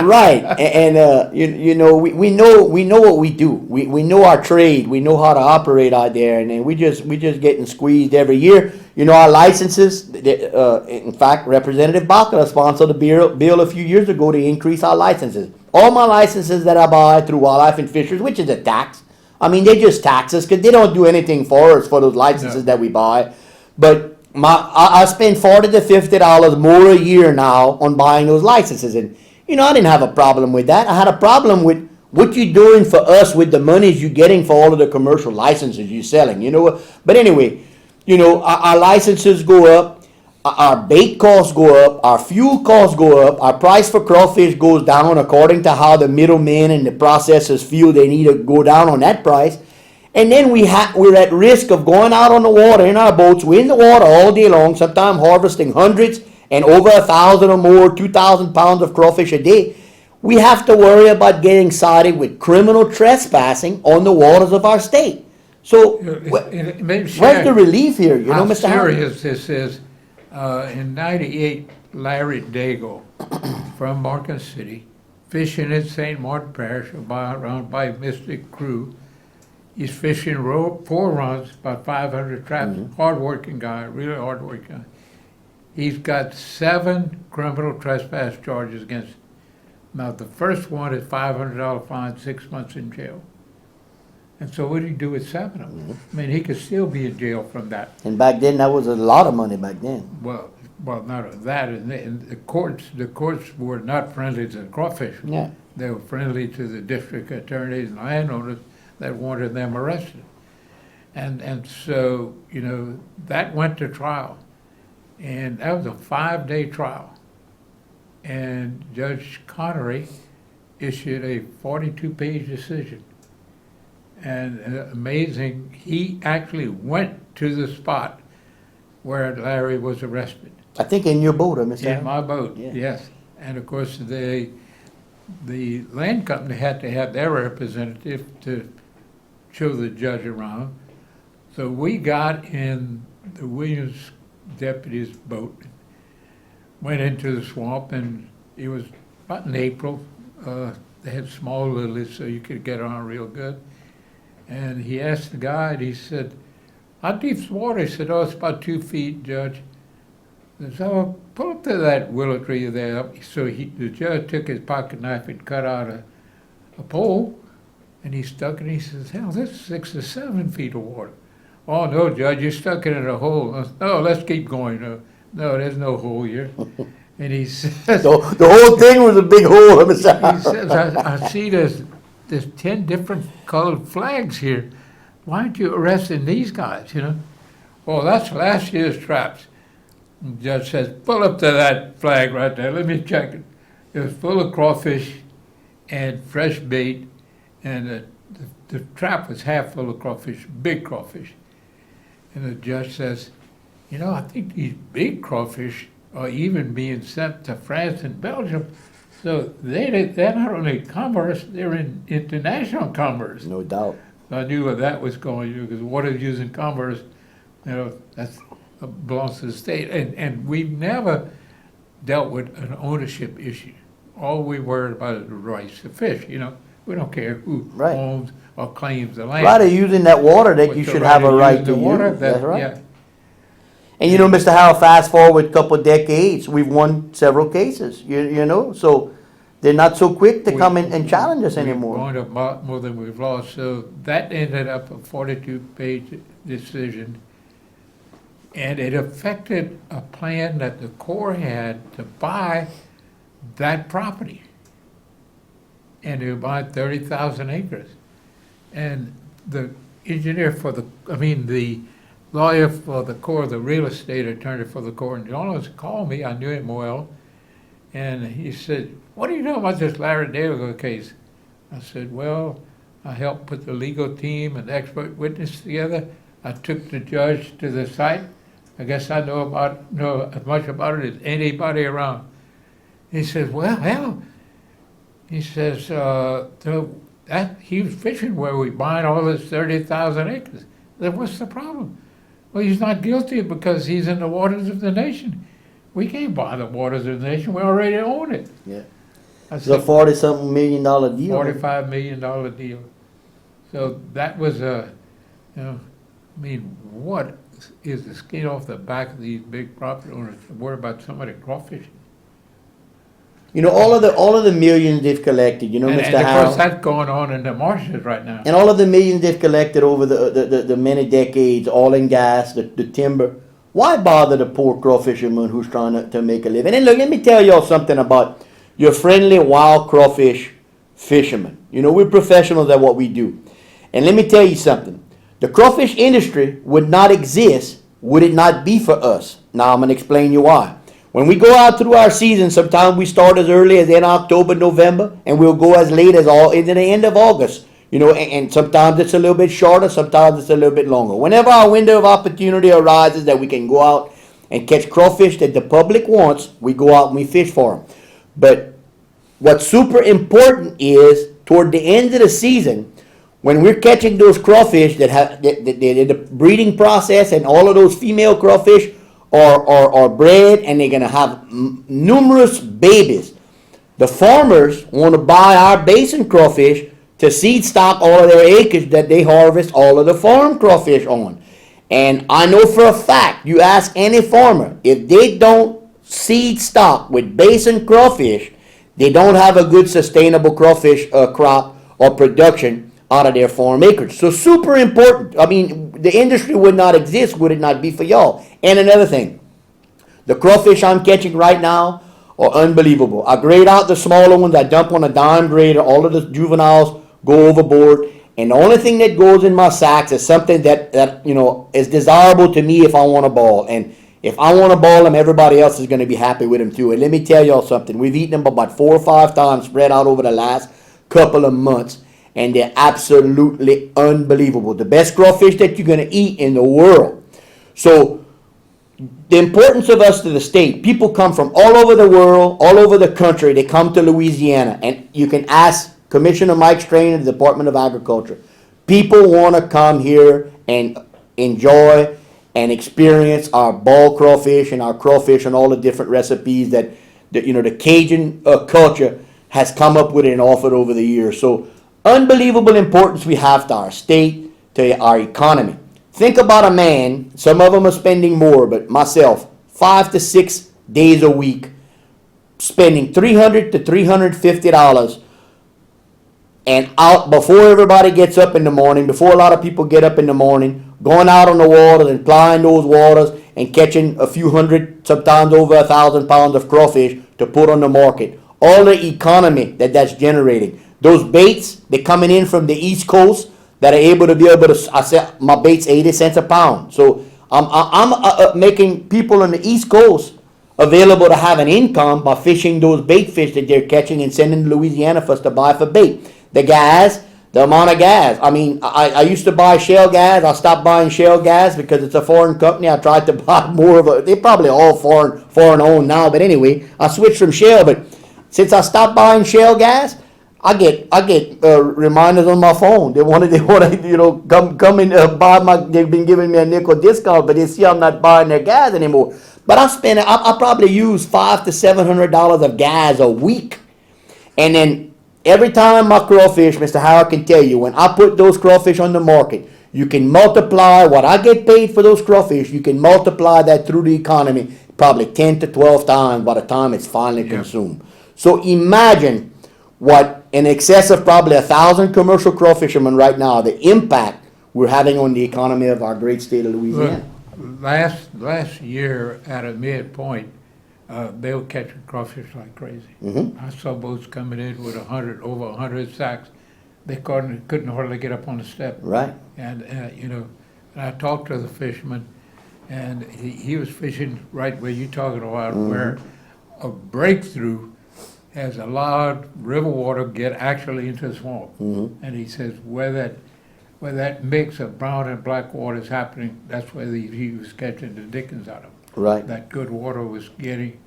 Right, and we know what we do. We know our trade. We know how to operate out there, and then we just getting squeezed every year. Our licenses. In fact, Representative Bacala sponsored a bill a few years ago to increase our licenses. All my licenses that I buy through Wildlife and Fisheries, which is a tax. They just tax us because they don't do anything for us for those licenses that we buy. But I spend $40 to $50 more a year now on buying those licenses, and I didn't have a problem with that. I had a problem with what you're doing for us with the monies you're getting for all of the commercial licenses you're selling. But anyway, our licenses go up, our bait costs go up, our fuel costs go up, our price for crawfish goes down according to how the middlemen and the processors feel they need to go down on that price. And then we're at risk of going out on the water in our boats. We're in the water all day long, sometimes harvesting hundreds and over 1,000 or more, 2,000 pounds of crawfish a day. We have to worry about getting cited with criminal trespassing on the waters of our state. So where's the relief here? How Mr. Howard? serious this is. In '98, Larry Daigle from Market City, fishing in St. Martin Parish, around by Mystic Crew. He's fishing 4 runs, about 500 traps. Hard-working guy, really hard-working guy. He's got 7 criminal trespass charges against him. Now, the first one is $500 fine, 6 months in jail. And so what do you do with 7 of them? He could still be in jail from that. And back then, that was a lot of money back then. Well, not only that. And the courts were not friendly to the crawfish. Yeah. They were friendly to the district attorneys and landowners that wanted them arrested. And so, that went to trial. And that was a 5-day trial. And Judge Connery issued a 42-page decision. And amazing, he actually went to the spot where Larry was arrested. I think in your boat, Mr. In Howard? my boat, Yeah. yes. And of course, they the land company had to have their representative to show the judge around. So we got in the Williams deputy's boat, went into the swamp, and it was about in April. They had small lilies, so you could get on real good. And he asked the guide, he said, "How deep's the water?" He said, "Oh, it's about 2 feet, Judge." He said, "So pull up to that willow tree there." So the judge took his pocket knife and cut out a pole, and he stuck it, and he says, "Hell, this is 6 or 7 feet of water." "Oh, no, Judge, you stuck it in a hole." I said, "No, let's keep going." No, there's no hole here. And he says, The whole thing was a big hole. he says, I see there's 10 different colored flags here. Why aren't you arresting these guys, you know? "Well, that's last year's traps." And the judge says, "Pull up to that flag right there. Let me check it." It was full of crawfish and fresh bait, and the trap was half full of crawfish, big crawfish. And the judge says, "You know, I think these big crawfish are even being sent to France and Belgium. So they're not only commerce, they're in international commerce." No doubt. So I knew where that was going, because water used in commerce, you know, that's belongs to the state. And we've never dealt with an ownership issue. All we worried about is the rights to fish, you know. We don't care who Right. owns or claims the land. Right, of using that water that But you the should have a of right using to the water, use. That's right. yeah. And you know, Mr. Howell, fast forward a couple of decades, we've won several cases, you know, so they're not so quick to come in and challenge us anymore. We've won a lot more than we've lost, so that ended up a 42-page decision. And it affected a plan that the Corps had to buy that property. And they bought 30,000 acres. And the engineer the lawyer for the Corps, the real estate attorney for the Corps in Jones called me, I knew him well, and he said, "What do you know about this Larry Dale case?" I said, "Well, I helped put the legal team and expert witness together. I took the judge to the site. I guess I know as much about it as anybody around." He says, "Well, hell," he says, he was fishing where we buying all this 30,000 acres. I said, "What's the problem?" "Well, he's not guilty because he's in the waters of the nation. We can't buy the waters of the nation. We already own it." Yeah. I It's a said, $40-something million deal. $45 million deal. So that was what is the skin off the back of these big property owners to worry about somebody crawfishing? You know, all of the millions they've collected, you know, And Mr. of course, Howell, that's going on in the marshes right now. and all of the millions they've collected over the many decades, oil and gas, the timber. Why bother the poor crawfisherman who's trying to make a living? And look, let me tell y'all something about your friendly wild crawfish fishermen. You know, we're professionals at what we do. And let me tell you something. The crawfish industry would not exist would it not be for us. Now I'm going to explain you why. When we go out through our season, sometimes we start as early as in October, November, and we'll go as late as into the end of August. You know, and sometimes it's a little bit shorter, sometimes it's a little bit longer. Whenever our window of opportunity arises that we can go out and catch crawfish that the public wants, we go out and we fish for them. But what's super important is toward the end of the season, when we're catching those crawfish that have the breeding process, and all of those female crawfish are bred, and they're going to have numerous babies. The farmers want to buy our basin crawfish to seed stock all of their acres that they harvest all of the farm crawfish on. And I know for a fact, you ask any farmer, if they don't seed stock with basin crawfish, they don't have a good sustainable crawfish crop or production out of their farm acreage. So super important. I mean, the industry would not exist would it not be for y'all. And another thing, the crawfish I'm catching right now are unbelievable. I grade out the smaller ones. I dump on a dime grader. All of the juveniles go overboard. And the only thing that goes in my sacks is something that you know is desirable to me if I want to ball. And if I want to ball them, everybody else is going to be happy with them too. And let me tell y'all something. We've eaten them about 4 or 5 times spread out over the last couple of months. And they're absolutely unbelievable. The best crawfish that you're going to eat in the world. So the importance of us to the state. People come from all over the world, all over the country. They come to Louisiana, and you can ask Commissioner Mike Strain of the Department of Agriculture. People want to come here and enjoy and experience our ball crawfish and our crawfish and all the different recipes that the Cajun culture has come up with and offered over the years. So unbelievable importance we have to our state, to our economy. Think about a man, some of them are spending more, but myself, 5 to 6 days a week, spending $300 to $350 and out before everybody gets up in the morning, before a lot of people get up in the morning, going out on the waters and plying those waters and catching a few hundred, sometimes over 1,000 pounds of crawfish to put on the market. All the economy that's generating. Those baits, they're coming in from the East Coast that are able to I said my bait's 80 cents a pound. So I'm making people on the East Coast available to have an income by fishing those bait fish that they're catching and sending to Louisiana for us to buy for bait. The gas, the amount of gas. I mean, I used to buy Shell gas. I stopped buying Shell gas because it's a foreign company. I tried to buy more of they're probably all foreign owned now. But anyway, I switched from Shell. But since I stopped buying Shell gas, I get reminders on my phone. They want to come and buy my. They've been giving me a nickel discount, but they see I'm not buying their gas anymore. But I probably use $500 to $700 of gas a week, and then every time my crawfish, Mr. Howard can tell you, when I put those crawfish on the market, you can multiply what I get paid for those crawfish. You can multiply that through the economy probably 10 to 12 times by the time it's finally consumed. So imagine what in excess of probably 1,000 commercial crawfishermen right now, the impact we're having on the economy of our great state of Louisiana. Look, last year at a midpoint, they were catching crawfish like crazy. Mm-hmm. I saw boats coming in with over 100 sacks. They couldn't hardly get up on the step. Right. And and I talked to the fisherman, and he was fishing right where you're talking about, where a breakthrough has allowed river water get actually into the swamp. And he says where that mix of brown and black water is happening, that's where he was catching the dickens out of. Right. That good water was getting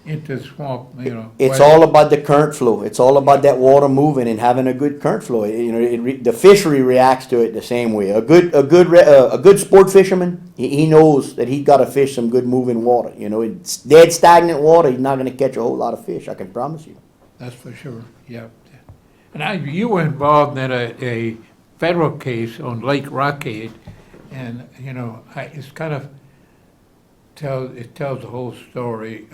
into the swamp, It's all about the current flow. It's all about that water moving and having a good current flow. The fishery reacts to it the same way. A good sport fisherman, he knows that he's got to fish some good moving water. It's dead stagnant water. He's not going to catch a whole lot of fish. I can promise you. That's for sure. Yeah. And you were involved in a federal case on Lake Rockade, and it's kind of. It tells the whole story.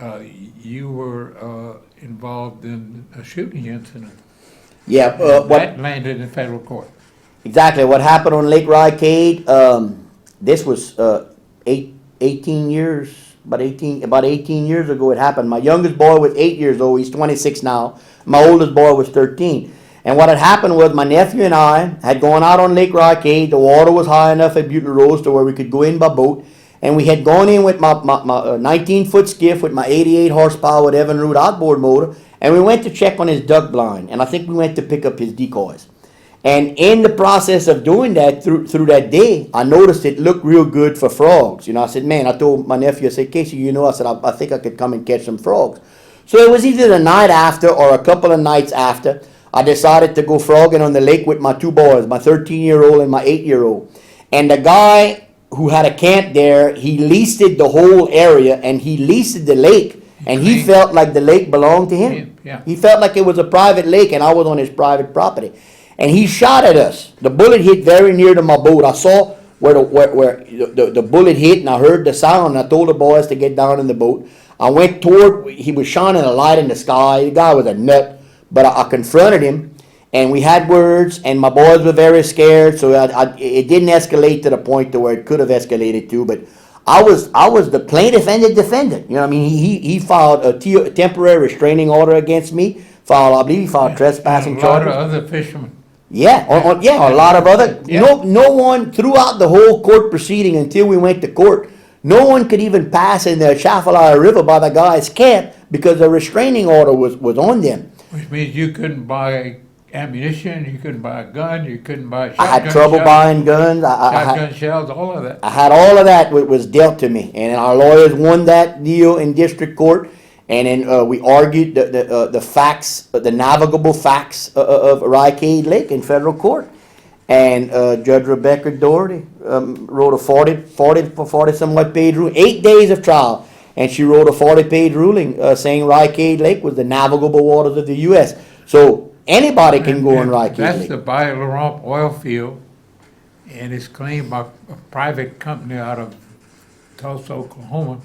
You were involved in a shooting incident. Yeah, that landed in federal court. Exactly. What happened on Lake Rockade, this was 18 years, about 18 years ago it happened. My youngest boy was 8 years old. He's 26 now. My oldest boy was 13. And what had happened was my nephew and I had gone out on Lake Rockade. The water was high enough at Butler Rose to where we could go in by boat. And we had gone in with my 19-foot skiff with my 88 horsepower with Evinrude outboard motor, and we went to check on his duck blind, and I think we went to pick up his decoys. And in the process of doing that through that day, I noticed it looked real good for frogs. I said, man, I told my nephew, I said, Casey, I said, I think I could come and catch some frogs. So it was either the night after or a couple of nights after, I decided to go frogging on the lake with my two boys, my 13-year-old and my 8-year-old. And the guy who had a camp there, he leased the whole area, and he leased the lake, and he felt like the lake belonged to him. Yeah. He felt like it was a private lake, and I was on his private property. And he shot at us. The bullet hit very near to my boat. I saw where the bullet hit, and I heard the sound, and I told the boys to get down in the boat. I went toward, he was shining a light in the sky. The guy was a nut, but I confronted him. And we had words, and my boys were very scared, so it didn't escalate to the point to where it could have escalated to. But I was the plaintiff and the defendant. He filed a temporary restraining order against me. I believe he filed trespassing charges. A lot of other fishermen. Yeah, a lot of other. Yeah. No one throughout the whole court proceeding until we went to court. No one could even pass in the Atchafalaya River by the guy's camp because the restraining order was on them. Which means you couldn't buy ammunition, you couldn't buy a gun, you couldn't buy I had shotgun trouble shells, buying guns. shotgun shells, all of that. I had all of that was dealt to me, and our lawyers won that deal in district court. And then we argued the facts, the navigable facts of Ricade Lake in federal court. And Judge Rebecca Doherty wrote a 40 somewhat page ruling, 8 days of trial. And she wrote a 40-page ruling saying Ricade Lake was the navigable waters of the U.S. So anybody can go on Ricade That's Lake. the Bayou Laurent oil field, and it's claimed by a private company out of Tulsa, Oklahoma.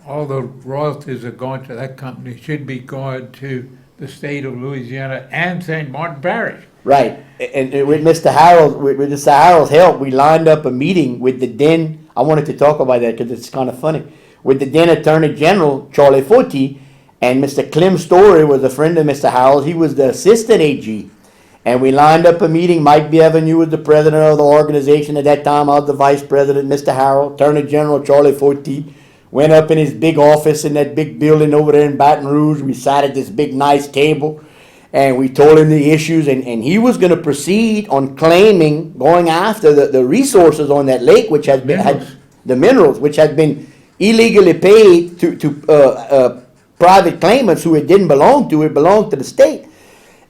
All the royalties are going to that company, should be going to the state of Louisiana and St. Martin Parish. Right. And with Mr. Harold's help, we lined up a meeting with the then, I wanted to talk about that because it's kind of funny, with the then Attorney General, Charlie Forti, and Mr. Clem Story was a friend of Mr. Harold. He was the assistant AG. And we lined up a meeting. Mike Bienvenu was the president of the organization at that time. I was the vice president, Mr. Harold. Attorney General Charlie Forti went up in his big office in that big building over there in Baton Rouge. We sat at this big nice table. And we told him the issues, and he was going to proceed on claiming, going after the resources on that lake, which has been the minerals, which had been illegally paid to private claimants who it didn't belong to. It belonged to the state.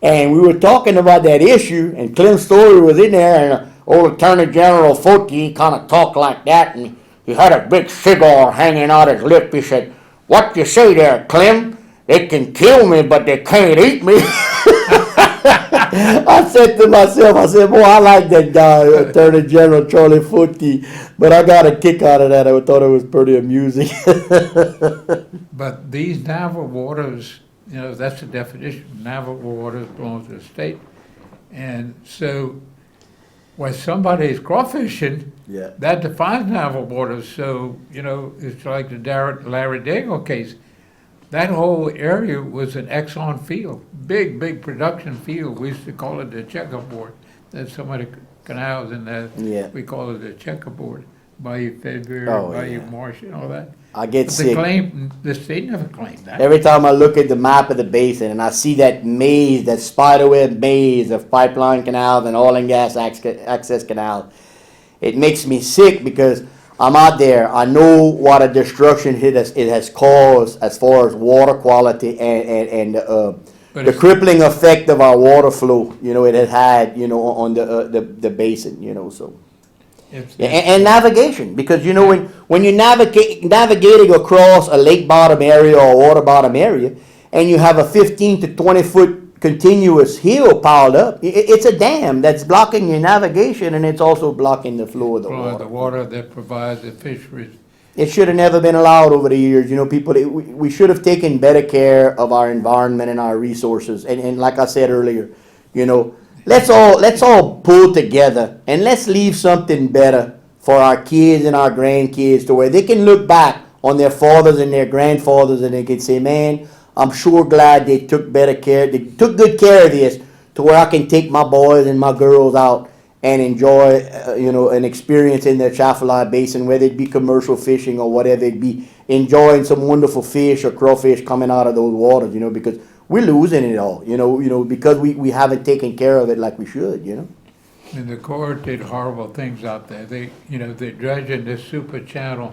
And we were talking about that issue, and Clem Story was in there, and old Attorney General Forti kind of talked like that, and he had a big cigar hanging out his lip. He said, "What you say there, Clem? They can kill me, but they can't eat me." I said to myself, boy, I like that guy, Attorney General Charlie Forti, but I got a kick out of that. I thought it was pretty amusing. But these naval waters, that's the definition. Naval waters belong to the state. And so when somebody is crawfishing, Yeah. that defines naval waters. So, it's like the Larry Daigle case. That whole area was an Exxon field, big production field. We used to call it the checkerboard. There's so many canals in there. Yeah. We call it the checkerboard. Bayou February, Oh, Bayou yeah. Marsh, and all that. I get But sick. the state never claimed that. Every time I look at the map of the basin and I see that maze, that spiderweb maze of pipeline canals and oil and gas access canals, it makes me sick because I'm out there. I know what a destruction it has caused as far as water quality and But the it's- crippling effect of our water flow. It has had on the basin. So. It's- And navigation, because when you're navigating across a lake bottom area or a water bottom area, and you have a 15 to 20 foot continuous hill piled up, it's a dam that's blocking your navigation, and it's also blocking the flow of the the water. water that provides the fisheries. It should have never been allowed over the years. We should have taken better care of our environment and our resources. And like I said earlier, let's all pull together and let's leave something better for our kids and our grandkids to where they can look back on their fathers and their grandfathers and they can say, man, I'm sure glad they took good care of this to where I can take my boys and my girls out and enjoy, an experience in the Atchafalaya Basin, whether it be commercial fishing or whatever it be, enjoying some wonderful fish or crawfish coming out of those waters, because we're losing it all, because we haven't taken care of it like we should, And the Corps did horrible things out there. They're dredging this super channel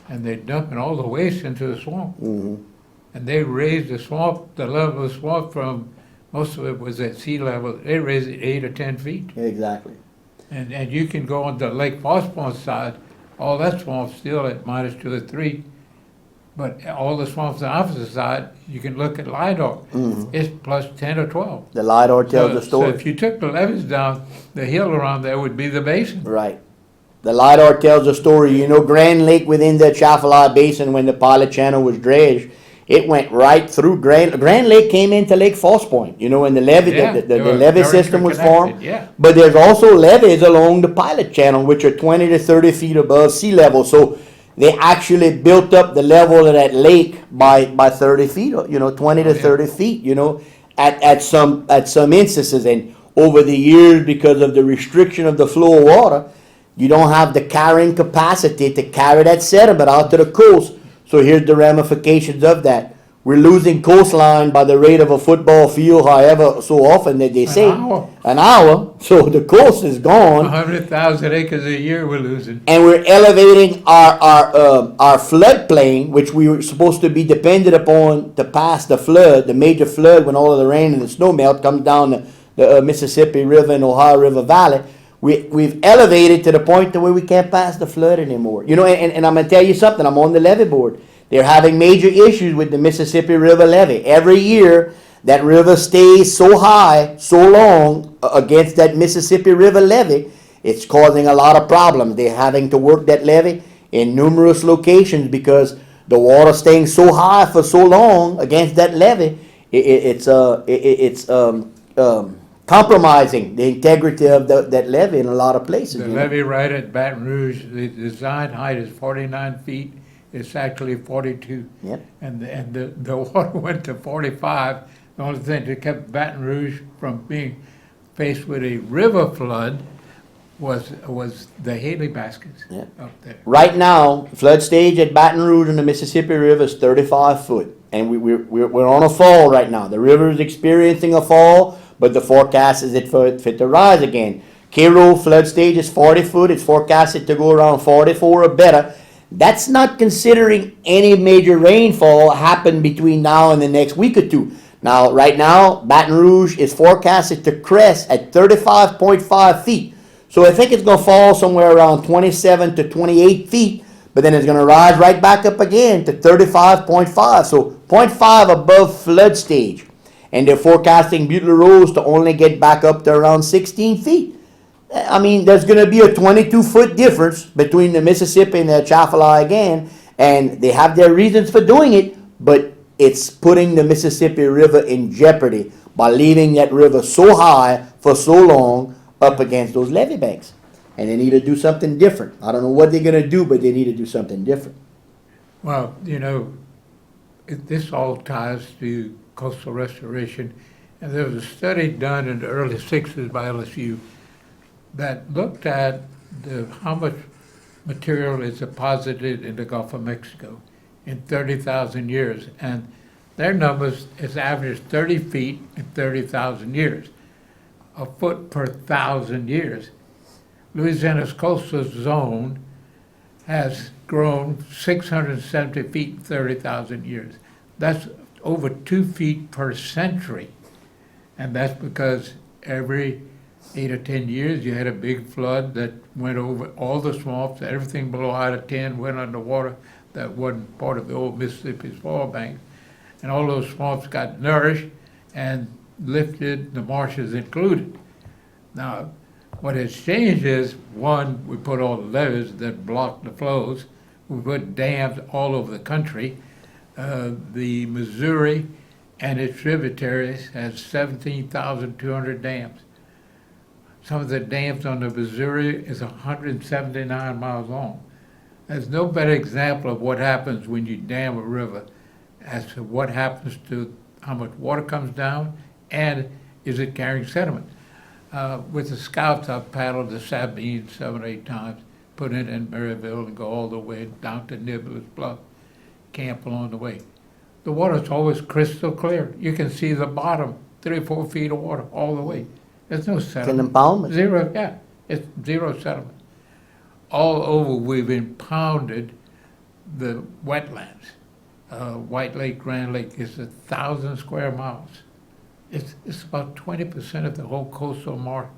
and they're dumping all the waste into the swamp. Mm-hmm. And they raised the level of the swamp from, most of it was at sea level, they raised it 8 or 10 feet. Exactly. And you can go on the Lake Fospont side, all that swamp's still at -2 or 3. But all the swamps on the opposite side, you can look at LIDAR. Mhm. It's +10 or 12. The LIDAR tells the So story. if you took the levees down, the hill around there would be the basin. Right. The LIDAR tells the story. Grand Lake within the Atchafalaya Basin, when the pilot channel was dredged, it went right through Grand Lake came into Lake Falls Point, and the levee, Yeah, the they were levee very system was interconnected, formed. yeah. But there's also levees along the pilot channel, which are 20 to 30 feet above sea level. So they actually built up the level of that lake by 30 feet, 20 to Oh, yeah. 30 feet, at some instances. And over the years, because of the restriction of the flow of water, you don't have the carrying capacity to carry that sediment out to the coast. So here's the ramifications of that. we're losing coastline by the rate of a football field, however, so often that they say. hour. An hour. So the coast is gone. 100,000 acres a year we're losing. And we're elevating our floodplain, which we were supposed to be dependent upon to pass the flood, the major flood when all of the rain and the snow melt comes down the Mississippi River and Ohio River Valley. We've elevated to the point to where we can't pass the flood anymore. You know, and I'm gonna tell you something. I'm on the levee board. They're having major issues with the Mississippi River levee. Every year, that river stays so high, so long against that Mississippi River levee, it's causing a lot of problems. They're having to work that levee in numerous locations because the water staying so high for so long against that levee, it's compromising the integrity of that levee in a lot of places. The you know? levee right at Baton Rouge, the design height is 49 feet. It's actually 42. Yep. And the water went to 45. The only thing that kept Baton Rouge from being faced with a river flood was the Haley baskets Yeah. up there. Right now, flood stage at Baton Rouge in the Mississippi River is 35 foot, and we're on a fall right now. The river is experiencing a fall, but the forecast is it for it to rise again. Cairo flood stage is 40 foot. It's forecasted to go around 44 or better. That's not considering any major rainfall happen between now and the next week or two. Now, right now, Baton Rouge is forecasted to crest at 35.5 feet. So I think it's going to fall somewhere around 27 to 28 feet, but then it's going to rise right back up again to 35.5. So 0.5 above flood stage. And they're forecasting Butler Rose to only get back up to around 16 feet. I mean, there's going to be a 22-foot difference between the Mississippi and the Atchafalaya again, and they have their reasons for doing it, but it's putting the Mississippi River in jeopardy by leaving that river so high for so long up against those levee banks. And they need to do something different. I don't know what they're going to do, but they need to do something different. Well, you know, this all ties to coastal restoration. And there was a study done in the early 60s by LSU that looked at how much material is deposited in the Gulf of Mexico in 30,000 years. And their numbers is averaged 30 feet in 30,000 years, a foot per 1,000 years. Louisiana's coastal zone has grown 670 feet in 30,000 years. That's over 2 feet per century. And that's because every 8 or 10 years, you had a big flood that went over all the swamps. Everything below I-10 went underwater. That wasn't part of the old Mississippi's fall bank. And all those swamps got nourished and lifted, the marshes included. Now, what has changed is, one, we put all the levees that block the flows. We put dams all over the country. The Missouri and its tributaries has 17,200 dams. Some of the dams on the Missouri is 179 miles long. There's no better example of what happens when you dam a river as to what happens to how much water comes down and is it carrying sediment. With the Scouts, I've paddled the Sabine 7 or 8 times, put it in Maryville and go all the way down to Nibbler's Bluff, camp along the way. The water's always crystal clear. You can see the bottom, 3 or 4 feet of water all the way. There's no sediment. It's an impoundment. Zero, yeah, it's zero sediment. All over, we've impounded the wetlands. White Lake, Grand Lake is 1,000 square miles. It's about 20% of the whole coastal marsh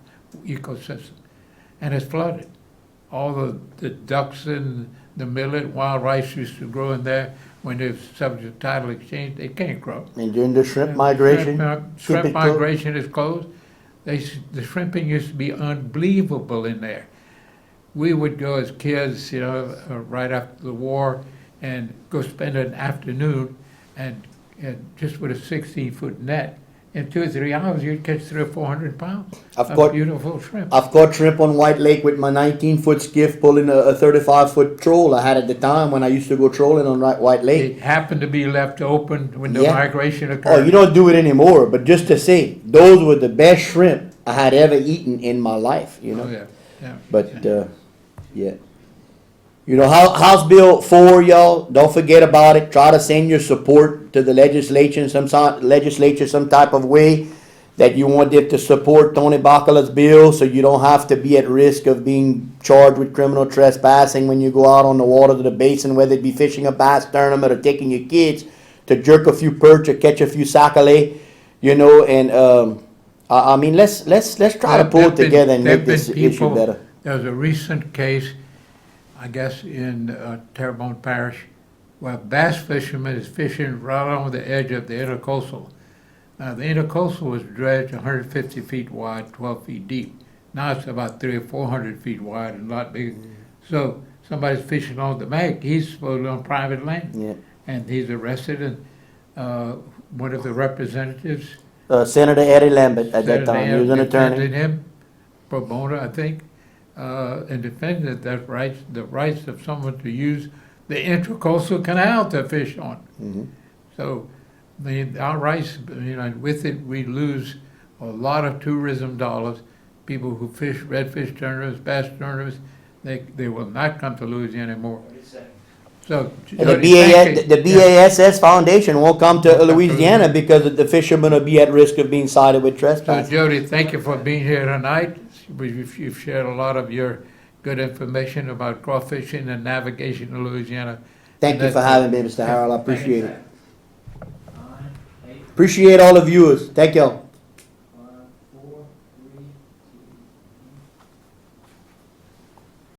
ecosystem, and it's flooded. All the ducks and the millet, wild rice used to grow in there. When they're subject to tidal exchange, they can't grow. And during the shrimp migration, Shrimp migration is closed. The shrimping used to be unbelievable in there. We would go as kids, you know, right after the war, and go spend an afternoon, and just with a 16-foot net, in 2 or 3 hours you'd catch 300 or 400 pounds I've of caught- beautiful shrimp. I've caught shrimp on White Lake with my 19-foot skiff pulling a 35-foot troll I had at the time when I used to go trolling on White Lake. It happened to be left open when the Yeah. migration Oh, occurred. you don't do it anymore, but just to say, those were the best shrimp I had ever eaten in my life, you know? Oh, yeah, yeah. But, yeah. You know, House Bill 4, y'all, don't forget about it. Try to send your support to the legislature, some type of way that you want it to support Tony Bacala's bill, so you don't have to be at risk of being charged with criminal trespassing when you go out on the water to the basin, whether it be fishing a bass tournament or taking your kids to jerk a few perch or catch a few sac-a-lait, you know, and, I mean, let's try to pull it together and make this issue better. There was a recent case, I guess, in Terrebonne Parish, where a bass fisherman is fishing right on the edge of the intercoastal. Now, the intercoastal was dredged 150 feet wide, 12 feet deep. Now it's about 300 or 400 feet wide and a lot bigger. So somebody's fishing on the bank. He's supposedly on private land. Yeah. And he's arrested, and one of the representatives, Senator Eddie Lambert at that Senator time, he was an attorney. defended him, pro bono, I think, and defended that the rights of someone to use the intercoastal canal to fish on. Mhm. So, our rights, and with it, we lose a lot of tourism dollars. People who fish redfish tournaments, bass tournaments, they will not come to Louisiana anymore. So, And the Jody, thank you. the BASS Foundation won't come to Louisiana because the fishermen will be at risk of being cited with So trespass. Jody, thank you for being here tonight. You've shared a lot of your good information about crawfishing and navigation in Louisiana. Thank you for having me, Mr. Harold, I appreciate it. Thank you. Appreciate all the viewers, thank y'all.